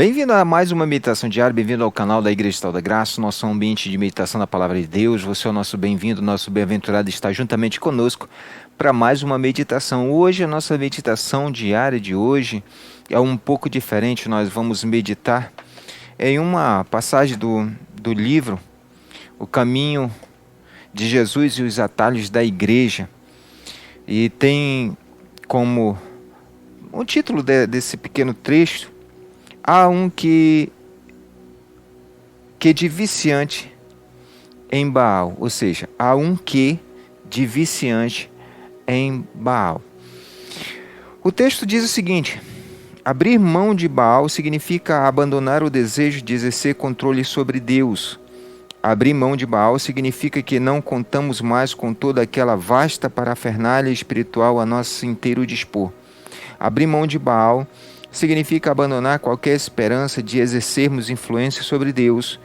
Bem-vindo a mais uma meditação diária, bem-vindo ao canal da Igreja Tal da Graça, nosso ambiente de meditação da Palavra de Deus. Você é o nosso bem-vindo, nosso bem-aventurado está juntamente conosco para mais uma meditação. Hoje, a nossa meditação diária de hoje é um pouco diferente. Nós vamos meditar em uma passagem do livro O Caminho de Jesus e os Atalhos da Igreja. E tem como o título desse pequeno trecho: há um que de viciante em Baal, ou seja, há um que de viciante em Baal. O texto diz o seguinte: abrir mão de Baal significa abandonar o desejo de exercer controle sobre Deus. Abrir mão de Baal significa que não contamos mais com toda aquela vasta parafernália espiritual a nosso inteiro dispor. Abrir mão de Baal significa abandonar qualquer esperança de exercermos influência sobre Deus,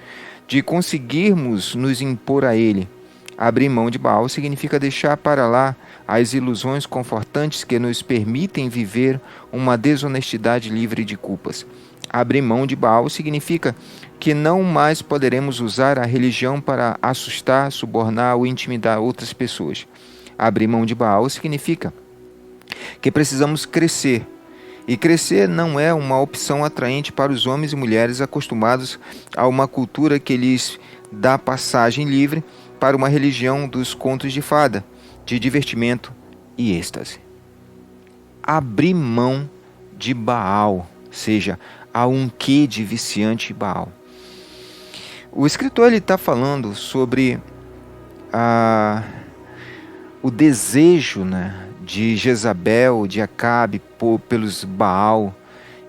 de conseguirmos nos impor a Ele. Abrir mão de Baal significa deixar para lá as ilusões confortantes que nos permitem viver uma desonestidade livre de culpas. Abrir mão de Baal significa que não mais poderemos usar a religião para assustar, subornar ou intimidar outras pessoas. Abrir mão de Baal significa que precisamos crescer. E crescer não é uma opção atraente para os homens e mulheres acostumados a uma cultura que lhes dá passagem livre para uma religião dos contos de fada, de divertimento e êxtase. Abrir mão de Baal, seja, há um quê de viciante Baal. O escritor está falando sobre o desejo, de Jezabel, de Acabe, pelos Baal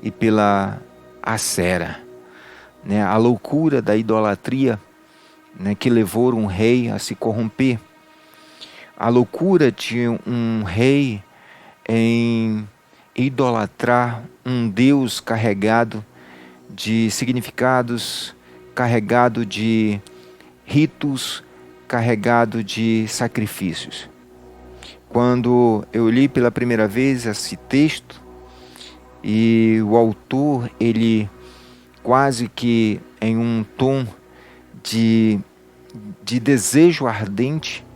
e pela Acera, a loucura da idolatria, que levou um rei a se corromper, a loucura de um rei em idolatrar um Deus carregado de significados, carregado de ritos, carregado de sacrifícios. Quando eu li pela primeira vez esse texto, e o autor, ele quase que em um tom de desejo ardente,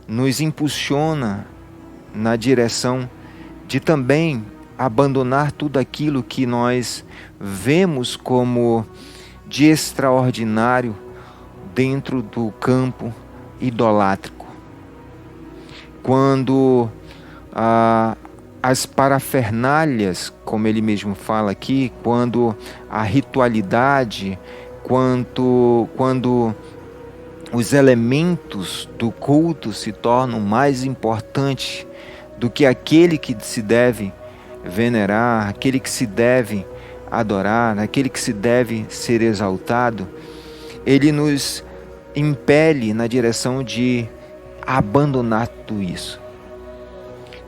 nos impulsiona na direção de também abandonar tudo aquilo que nós vemos como de extraordinário dentro do campo idolátrico. Quando as parafernálias, como ele mesmo fala aqui, quando a ritualidade, quando os elementos do culto se tornam mais importantes do que aquele que se deve venerar, aquele que se deve adorar, aquele que se deve ser exaltado, ele nos impele na direção de abandonar tudo isso.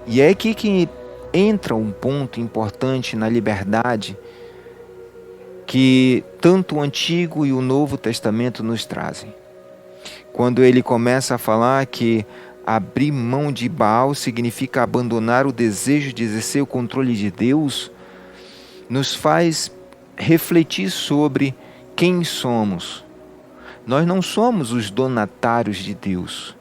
E é aqui que entra um ponto importante na liberdade que tanto o Antigo e o Novo Testamento nos trazem. Quando ele começa a falar que abrir mão de Baal significa abandonar o desejo de exercer o controle de Deus, nos faz refletir sobre quem somos. Nós não somos os donatários de Deus.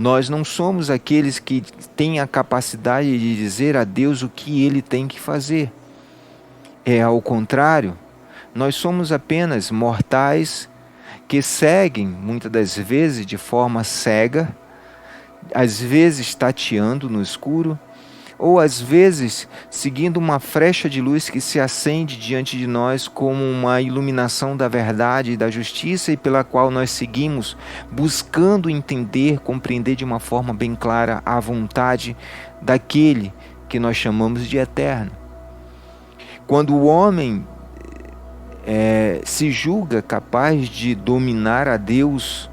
Nós não somos aqueles que têm a capacidade de dizer a Deus o que Ele tem que fazer. É ao contrário, nós somos apenas mortais que seguem, muitas das vezes de forma cega, às vezes tateando no escuro, ou às vezes seguindo uma frecha de luz que se acende diante de nós como uma iluminação da verdade e da justiça, e pela qual nós seguimos buscando entender, compreender de uma forma bem clara a vontade daquele que nós chamamos de eterno. Quando o homem se julga capaz de dominar a Deus,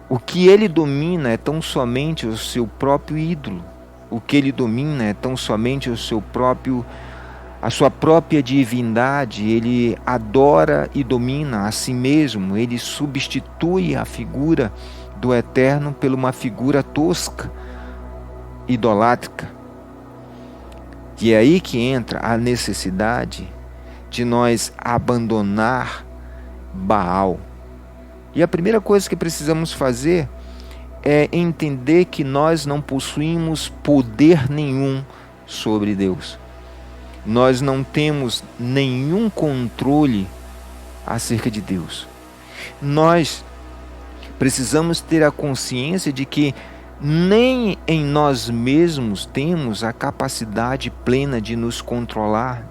o que ele domina é tão somente o seu próprio ídolo. O que ele domina é tão somente a sua própria divindade. Ele adora e domina a si mesmo. Ele substitui a figura do Eterno por uma figura tosca, idolátrica. E é aí que entra a necessidade de nós abandonar Baal. E a primeira coisa que precisamos fazer é entender que nós não possuímos poder nenhum sobre Deus. Nós não temos nenhum controle acerca de Deus. Nós precisamos ter a consciência de que nem em nós mesmos temos a capacidade plena de nos controlar.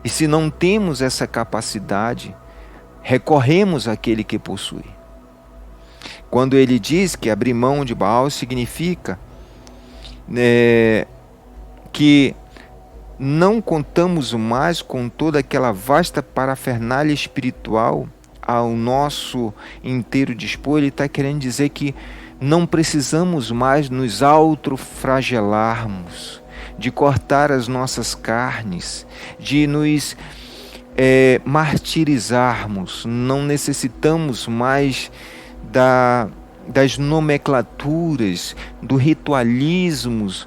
E se não temos essa capacidade, recorremos àquele que possui. Quando ele diz que abrir mão de Baal significa que não contamos mais com toda aquela vasta parafernália espiritual ao nosso inteiro dispor. Ele está querendo dizer que não precisamos mais nos autoflagelarmos, de cortar as nossas carnes, de nos martirizarmos. Não necessitamos mais das nomenclaturas, do ritualismos,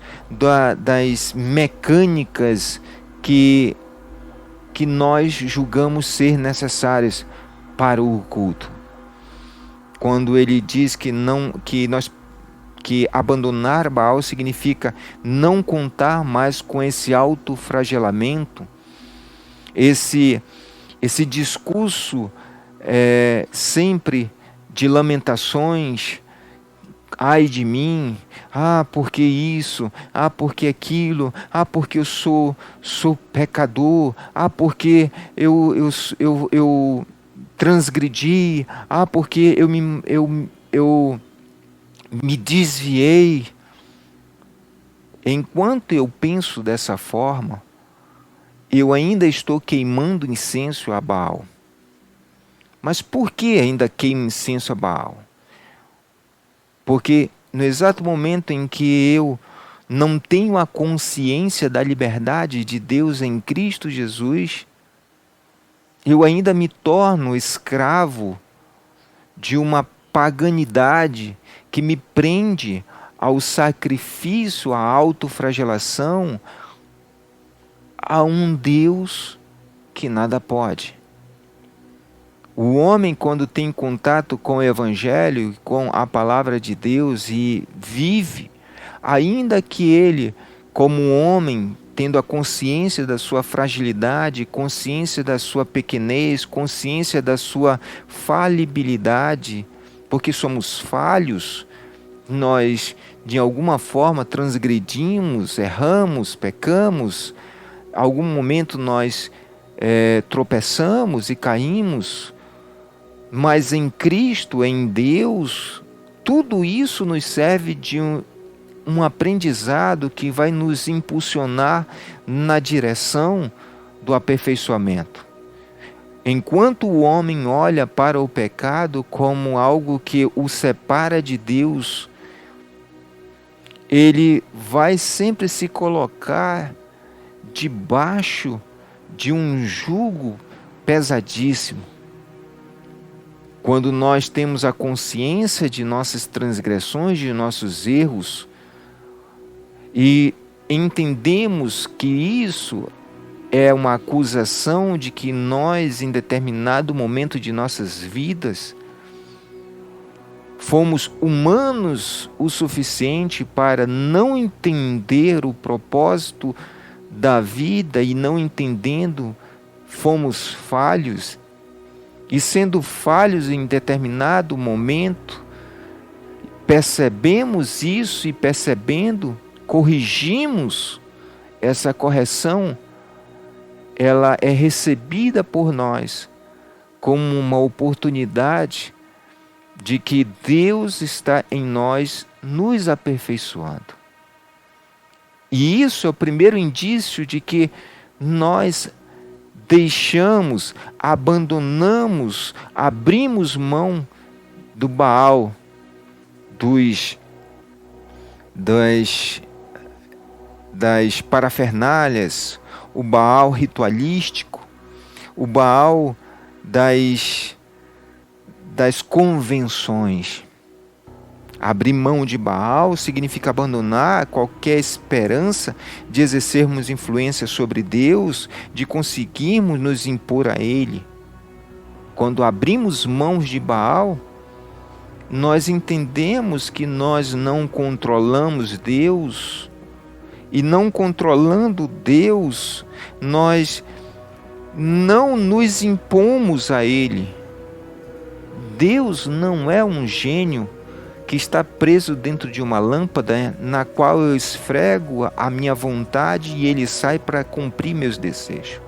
das mecânicas que nós julgamos ser necessárias para o culto. Quando ele diz que abandonar Baal significa não contar mais com esse autoflagelamento, esse discurso sempre de lamentações, ai de mim, porque isso, porque aquilo, porque eu sou pecador, porque eu transgredi, porque eu me desviei. Enquanto eu penso dessa forma, eu ainda estou queimando incenso a Baal. Mas por que ainda queimo incenso a Baal? Porque no exato momento em que eu não tenho a consciência da liberdade de Deus em Cristo Jesus, eu ainda me torno escravo de uma paganidade que me prende ao sacrifício, à autoflagelação, a um Deus que nada pode. O homem, quando tem contato com o Evangelho, com a palavra de Deus e vive, ainda que ele, como homem, tendo a consciência da sua fragilidade, consciência da sua pequenez, consciência da sua falibilidade, porque somos falhos, nós de alguma forma transgredimos, erramos, pecamos, em algum momento nós tropeçamos e caímos, mas em Cristo, em Deus, tudo isso nos serve de um aprendizado que vai nos impulsionar na direção do aperfeiçoamento. Enquanto o homem olha para o pecado como algo que o separa de Deus, ele vai sempre se colocar debaixo de um jugo pesadíssimo. Quando nós temos a consciência de nossas transgressões, de nossos erros, e entendemos que isso é uma acusação de que nós, em determinado momento de nossas vidas, fomos humanos o suficiente para não entender o propósito da vida e não entendendo, fomos falhos. E sendo falhos em determinado momento, percebemos isso e percebendo, corrigimos essa correção, ela é recebida por nós como uma oportunidade de que Deus está em nós nos aperfeiçoando. E isso é o primeiro indício de que nós deixamos, abandonamos, abrimos mão do Baal, das parafernálias, o Baal ritualístico, o Baal das convenções. Abrir mão de Baal significa abandonar qualquer esperança de exercermos influência sobre Deus, de conseguirmos nos impor a Ele. Quando abrimos mãos de Baal, nós entendemos que nós não controlamos Deus, e não controlando Deus, nós não nos impomos a Ele. Deus não é um gênio que está preso dentro de uma lâmpada na qual eu esfrego a minha vontade e ele sai para cumprir meus desejos.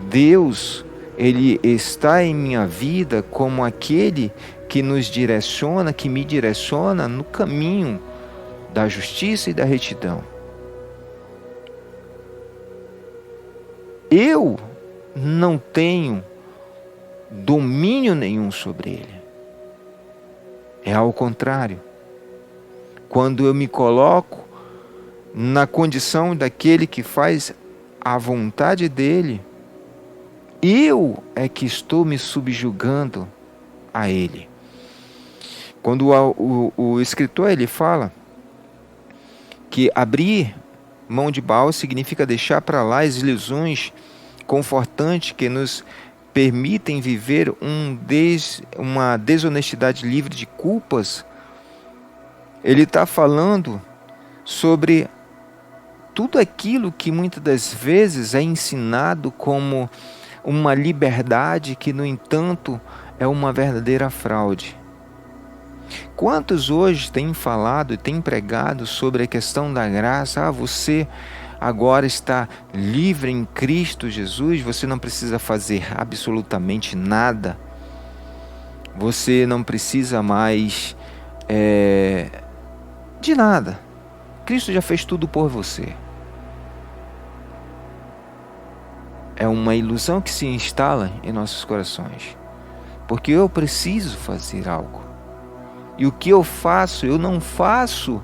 Deus, ele está em minha vida como aquele que nos direciona, que me direciona no caminho da justiça e da retidão. Eu não tenho domínio nenhum sobre ele. É ao contrário. Quando eu me coloco na condição daquele que faz a vontade dele, eu é que estou me subjugando a ele. Quando o escritor ele fala que abrir mão de Baal significa deixar para lá as ilusões confortantes que nos permitem viver uma desonestidade livre de culpas, ele está falando sobre tudo aquilo que muitas das vezes é ensinado como uma liberdade que, no entanto, é uma verdadeira fraude. Quantos hoje têm falado e têm pregado sobre a questão da graça? Você agora está livre em Cristo Jesus, você não precisa fazer absolutamente nada. Você não precisa mais de nada. Cristo já fez tudo por você. É uma ilusão que se instala em nossos corações. Porque eu preciso fazer algo. E o que eu faço, eu não faço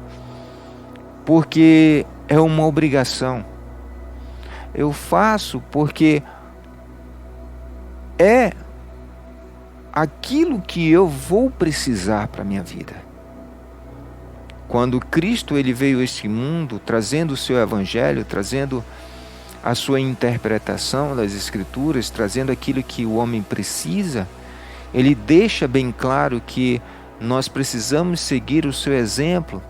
porque é uma obrigação. Eu faço porque é aquilo que eu vou precisar para a minha vida. Quando Cristo ele veio a este mundo, trazendo o seu evangelho, trazendo a sua interpretação das Escrituras, trazendo aquilo que o homem precisa, ele deixa bem claro que nós precisamos seguir o seu exemplo.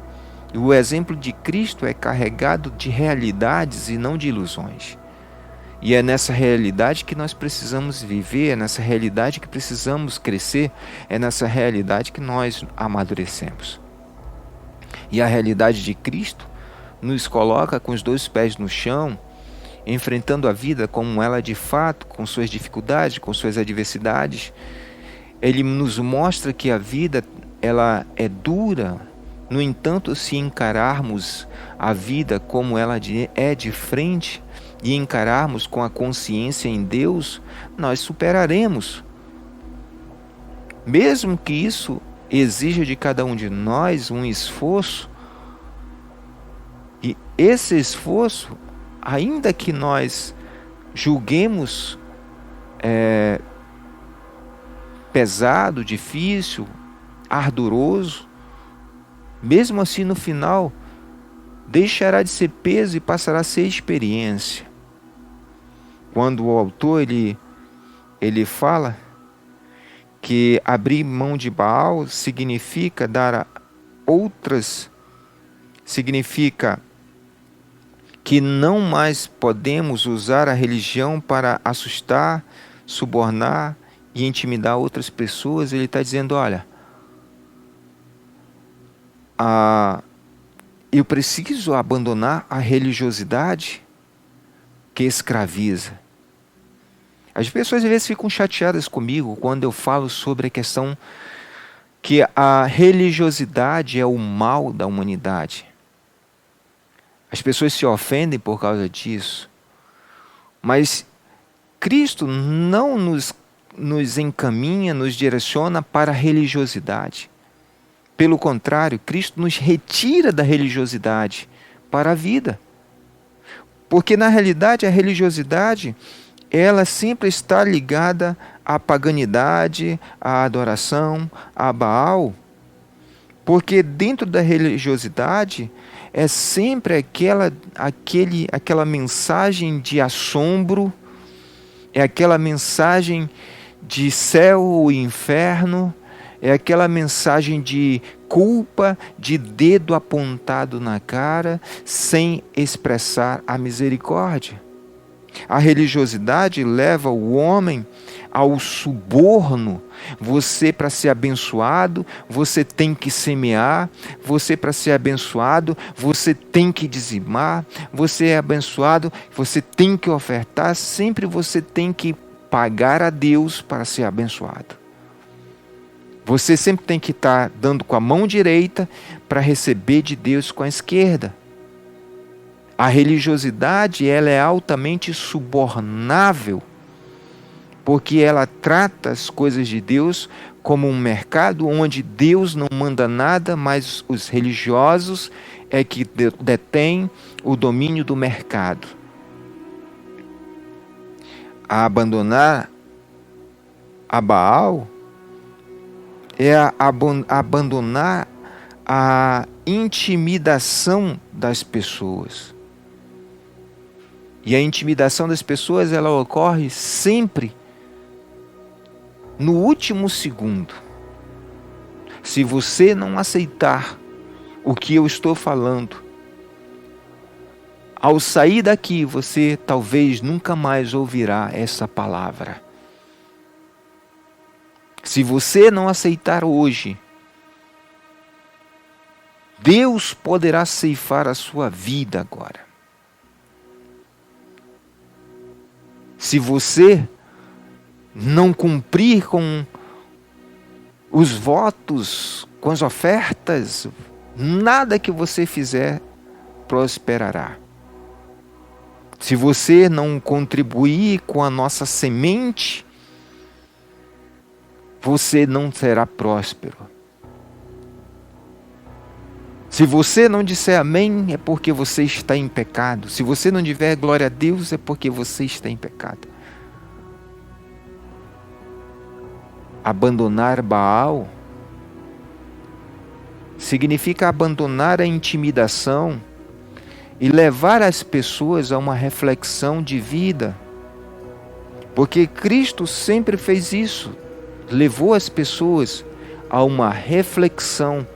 E o exemplo de Cristo é carregado de realidades e não de ilusões. E é nessa realidade que nós precisamos viver, é nessa realidade que precisamos crescer, é nessa realidade que nós amadurecemos. E a realidade de Cristo nos coloca com os dois pés no chão, enfrentando a vida como ela de fato, com suas dificuldades, com suas adversidades. Ele nos mostra que a vida ela é dura. No entanto, se encararmos a vida como ela é de frente e encararmos com a consciência em Deus, nós superaremos. Mesmo que isso exija de cada um de nós um esforço, e esse esforço, ainda que nós julguemos pesado, difícil, ardoroso, mesmo assim no final deixará de ser peso e passará a ser experiência. Quando o autor ele fala que abrir mão de Baal significa dar a outras, significa que não mais podemos usar a religião para assustar, subornar e intimidar outras pessoas. Ele está dizendo, olha, eu preciso abandonar a religiosidade que escraviza. As pessoas às vezes ficam chateadas comigo quando eu falo sobre a questão que a religiosidade é o mal da humanidade. As pessoas se ofendem por causa disso. Mas Cristo não nos encaminha, nos direciona para a religiosidade. Pelo contrário, Cristo nos retira da religiosidade para a vida. Porque na realidade a religiosidade, ela sempre está ligada à paganidade, à adoração, a Baal. Porque dentro da religiosidade é sempre aquela mensagem de assombro, é aquela mensagem de céu e inferno, é aquela mensagem de culpa, de dedo apontado na cara, sem expressar a misericórdia. A religiosidade leva o homem ao suborno. Você, para ser abençoado, você tem que semear. Você, para ser abençoado, você tem que dizimar. Você é abençoado, você tem que ofertar. Sempre você tem que pagar a Deus para ser abençoado. Você sempre tem que estar dando com a mão direita para receber de Deus com a esquerda. A religiosidade, ela é altamente subornável, porque ela trata as coisas de Deus como um mercado onde Deus não manda nada, mas os religiosos é que detêm o domínio do mercado. A abandonar a Baal é abandonar a intimidação das pessoas. E a intimidação das pessoas, ela ocorre sempre no último segundo. Se você não aceitar o que eu estou falando, ao sair daqui, você talvez nunca mais ouvirá essa palavra. Se você não aceitar hoje, Deus poderá ceifar a sua vida agora. Se você não cumprir com os votos, com as ofertas, nada que você fizer prosperará. Se você não contribuir com a nossa semente, você não será próspero. Se você não disser amém, é porque você está em pecado. Se você não tiver glória a Deus, é porque você está em pecado. Abandonar Baal significa abandonar a intimidação e levar as pessoas a uma reflexão de vida. Porque Cristo sempre fez isso. Levou as pessoas a uma reflexão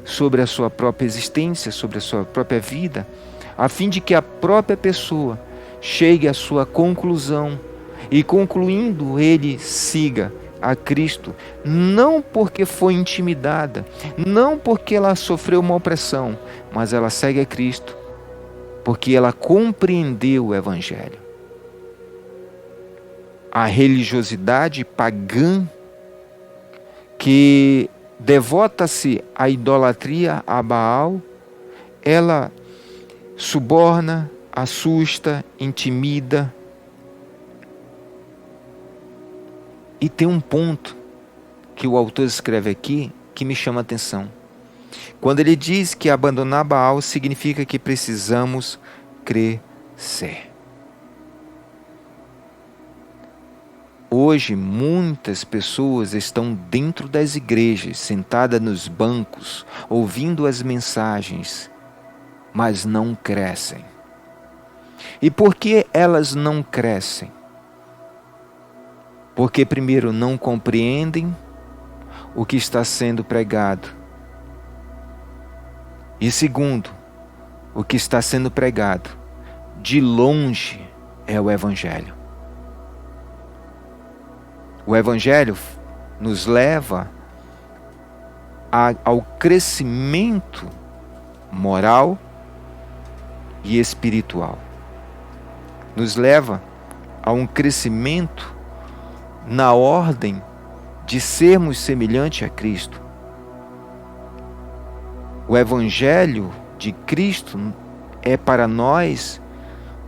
sobre a sua própria existência, sobre a sua própria vida, a fim de que a própria pessoa chegue à sua conclusão e, concluindo, ele siga a Cristo, não porque foi intimidada, não porque ela sofreu uma opressão, mas ela segue a Cristo porque ela compreendeu o Evangelho. A religiosidade pagã que devota-se à idolatria a Baal, ela suborna, assusta, intimida. E tem um ponto que o autor escreve aqui que me chama a atenção. Quando ele diz que abandonar Baal significa que precisamos crescer. Hoje, muitas pessoas estão dentro das igrejas, sentadas nos bancos, ouvindo as mensagens, mas não crescem. E por que elas não crescem? Porque, primeiro, não compreendem o que está sendo pregado. E, segundo, o que está sendo pregado, de longe, é o Evangelho. O Evangelho nos leva ao crescimento moral e espiritual. Nos leva a um crescimento na ordem de sermos semelhantes a Cristo. O Evangelho de Cristo é para nós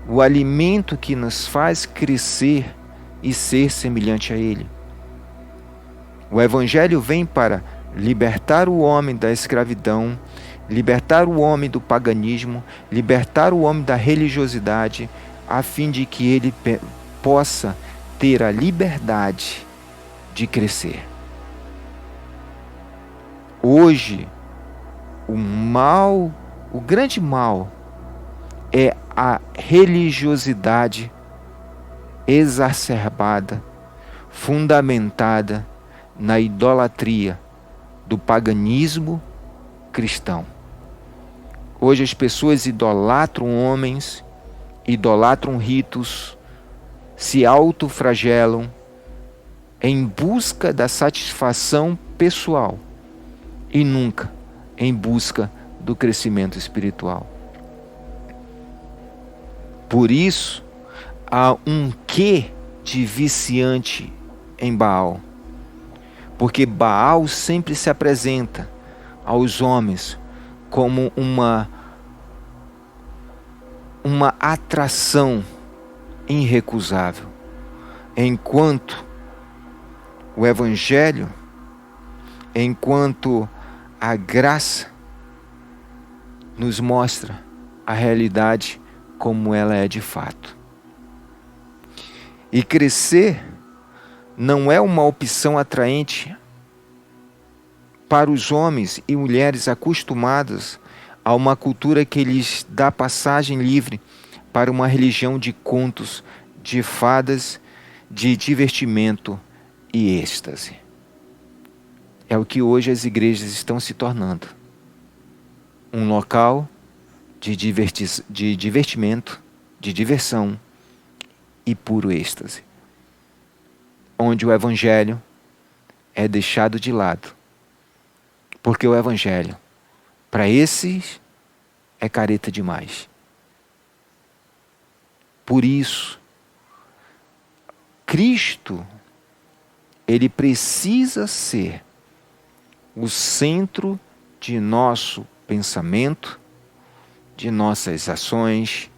o alimento que nos faz crescer e ser semelhante a Ele. O Evangelho vem para libertar o homem da escravidão, libertar o homem do paganismo, libertar o homem da religiosidade, a fim de que ele possa ter a liberdade de crescer. Hoje, o mal, o grande mal, é a religiosidade exacerbada, fundamentada na idolatria do paganismo cristão. Hoje as pessoas idolatram homens, idolatram ritos, se autoflagelam em busca da satisfação pessoal e nunca em busca do crescimento espiritual. Por isso, há um quê de viciante em Baal, porque Baal sempre se apresenta aos homens como uma atração irrecusável, enquanto o Evangelho, enquanto a graça nos mostra a realidade como ela é de fato. E crescer não é uma opção atraente para os homens e mulheres acostumados a uma cultura que lhes dá passagem livre para uma religião de contos, de fadas, de divertimento e êxtase. É o que hoje as igrejas estão se tornando. Um local de divertimento, de diversão e puro êxtase, onde o Evangelho é deixado de lado, porque o Evangelho, para esses, é careta demais. Por isso, Cristo, ele precisa ser o centro de nosso pensamento, de nossas ações,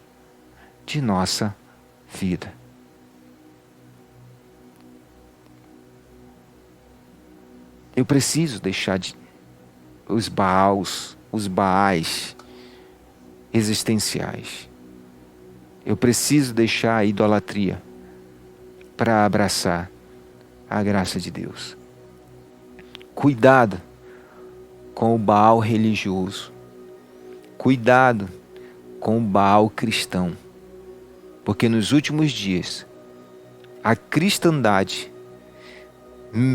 de nossa vida. Eu preciso deixar os baais existenciais. Eu preciso deixar a idolatria para abraçar a graça de Deus. Cuidado com o Baal religioso. Cuidado com o Baal cristão. Porque nos últimos dias, a cristandade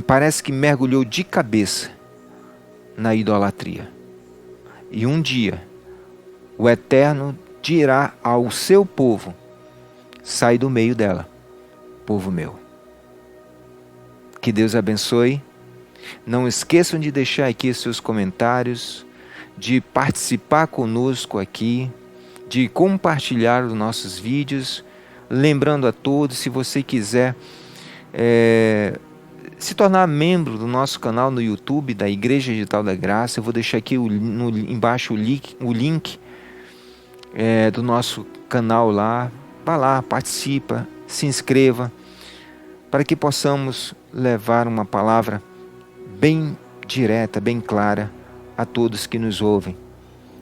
parece que mergulhou de cabeça na idolatria. E um dia, o Eterno dirá ao seu povo: sai do meio dela, povo meu. Que Deus abençoe. Não esqueçam de deixar aqui seus comentários, de participar conosco aqui, de compartilhar os nossos vídeos. Lembrando a todos, se você quiser se tornar membro do nosso canal no YouTube da Igreja Digital da Graça, eu vou deixar aqui embaixo o link do nosso canal lá. Vá lá, participa, se inscreva, para que possamos levar uma palavra bem direta, bem clara a todos que nos ouvem.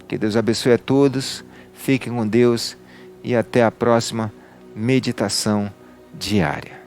Que Deus abençoe a todos, fiquem com Deus e até a próxima meditação diária.